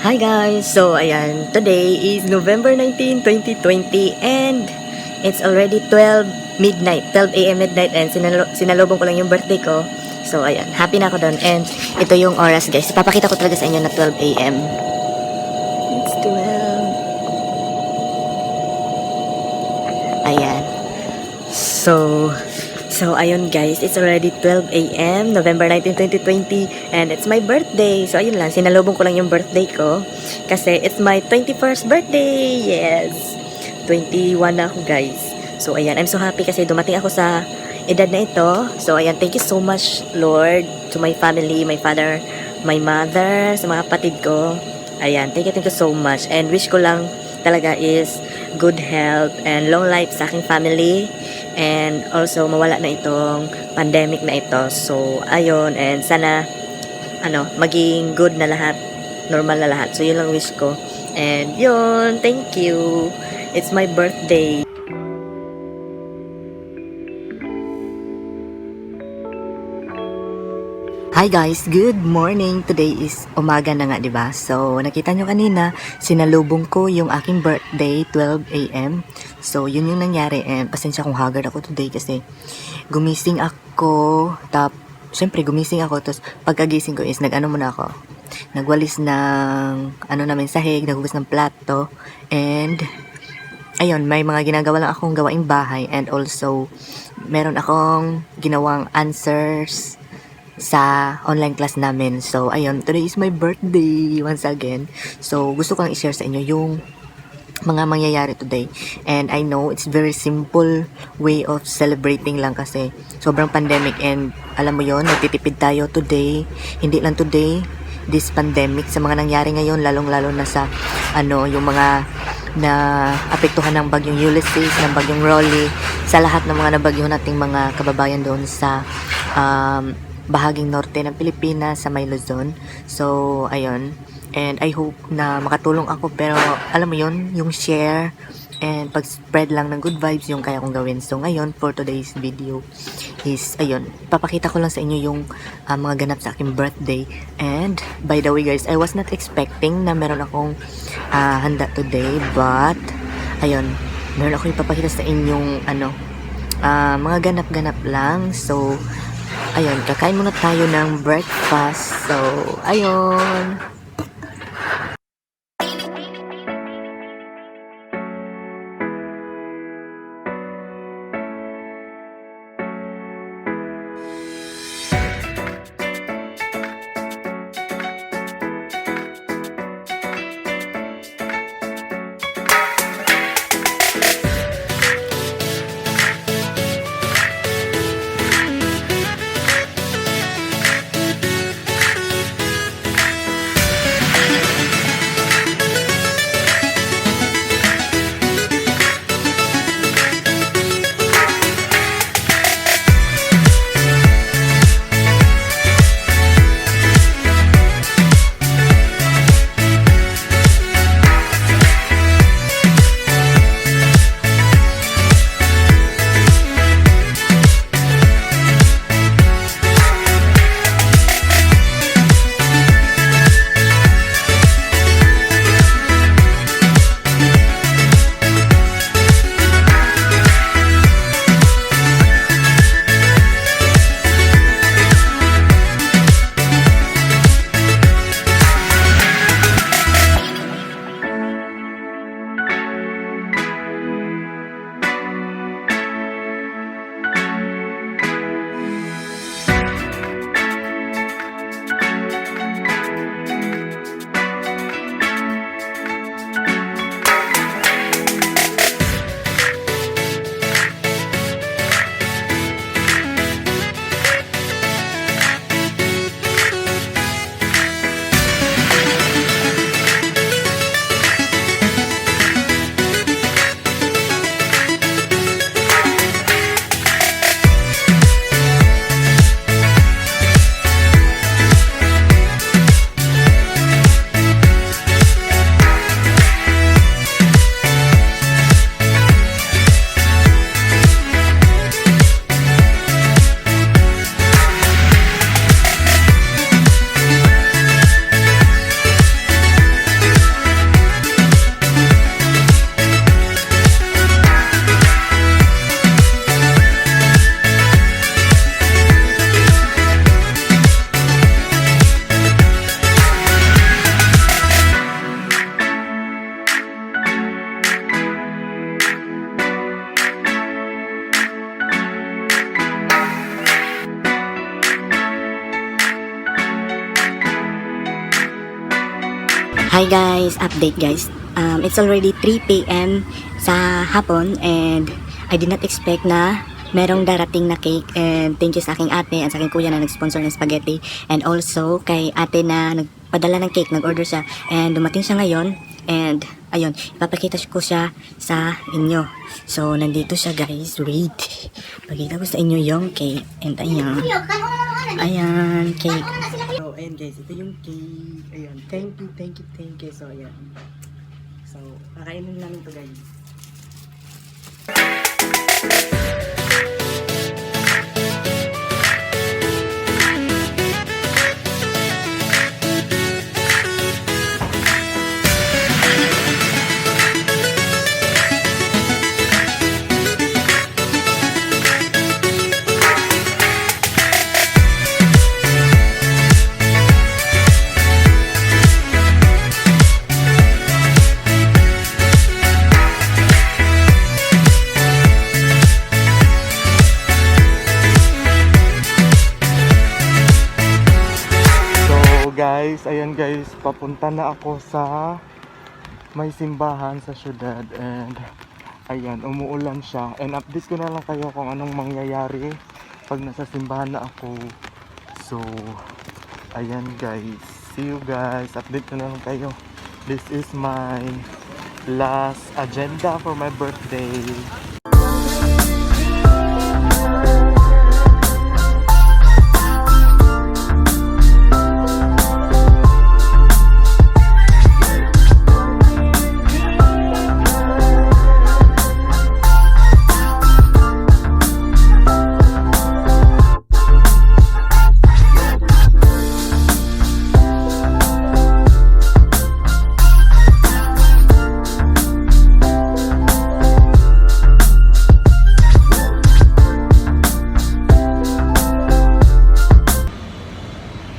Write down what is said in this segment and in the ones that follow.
Hi guys! So ayan, today is November 19, 2020 and it's already 12 midnight, 12 a.m. midnight and sinalubong ko lang yung birthday ko. So ayan, happy na ako doon and ito yung oras guys. Papakita ko talaga sa inyo na 12 a.m. It's 12. Ayan. So ayun guys, it's already 12 a.m. November 19, 2020 and it's my birthday. So ayun lang, sinalubong ko lang yung birthday ko kasi it's my 21st birthday. Yes. 21 na ako guys. So ayan, I'm so happy kasi dumating ako sa edad na ito. So ayan, thank you so much Lord to my family, my father, my mother, sa mga kapatid ko. Ayan, thank you so much and wish ko lang talaga is good health and long life sa aking family. And also mawala na itong pandemic na ito. So ayun, and sana maging good na lahat, normal na lahat. So yun lang wish ko. And yun, thank you. It's my birthday. Hi guys, good morning. Today is umaga na nga, 'di ba? So, nakita nyo kanina, sinalubong ko yung aking birthday, 12 a.m. So, yun yung nangyari and pasensya kung haggard ako today kasi gumising ako, syempre gumising ako, tapos pagkagising ko is nag-ano muna ako, nagwalis ng namin sahig, naghugas ng plato, and ayun, may mga ginagawa lang akong gawaing bahay and also meron akong ginawang answers sa online class namin. So, ayun, today is my birthday once again. So, gusto ko lang i-share sa inyo yung mga mangyayari today. And I know it's very simple way of celebrating lang kasi sobrang pandemic and alam mo yon, nagtitipid tayo today. Hindi lang today, this pandemic, sa mga nangyari ngayon, lalong-lalo na sa yung mga na apektuhan ng bagyong Ulysses, ng bagyong Rolly, sa lahat ng mga nabagyo nating mga kababayan doon sa bahaging norte ng Pilipinas sa may Luzon. So, ayun. And I hope na makatulong ako pero alam mo yun, yung share and pag-spread lang ng good vibes yung kaya kong gawin. So, ngayon, for today's video is, ayun, papakita ko lang sa inyo yung mga ganap sa aking birthday. And, by the way guys, I was not expecting na meron akong handa today. But, ayun, meron akong ipapakita sa inyong mga ganap-ganap lang. So, ayun, kakain muna tayo ng breakfast. So, ayun. Hi guys, update guys. It's already 3 p.m. sa hapon and I did not expect na merong darating na cake, and thank you sa aking ate at sa aking kuya na nag-sponsor ng spaghetti, and also kay ate na nagpadala ng cake, nag-order siya and dumating siya ngayon, and ayun, ipapakita ko siya sa inyo. So nandito siya guys, wait, pakita ko sa inyo yung cake, and ayan, cake. So ayan guys, ito yung cake. Ayan, thank you. So ayan, so kakainin namin to guys. Guys, ayan guys, papunta na ako sa may simbahan sa syudad, and ayan, umuulan siya, and update ko na lang kayo kung anong mangyayari pag nasa simbahan na ako. So ayan guys, see you guys, update ko na lang kayo. This is my last agenda for my birthday.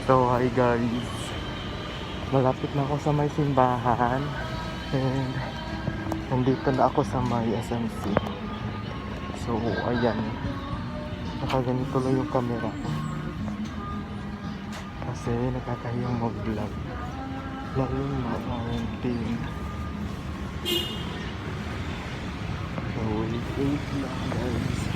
So hi guys, malapit na ako sa may simbahan, and nandito na ako sa may SMC. So ayan, nakaganito lang yung camera ko kasi nakakahiyang mag-vlog, lalo na ang team. So wait lang guys.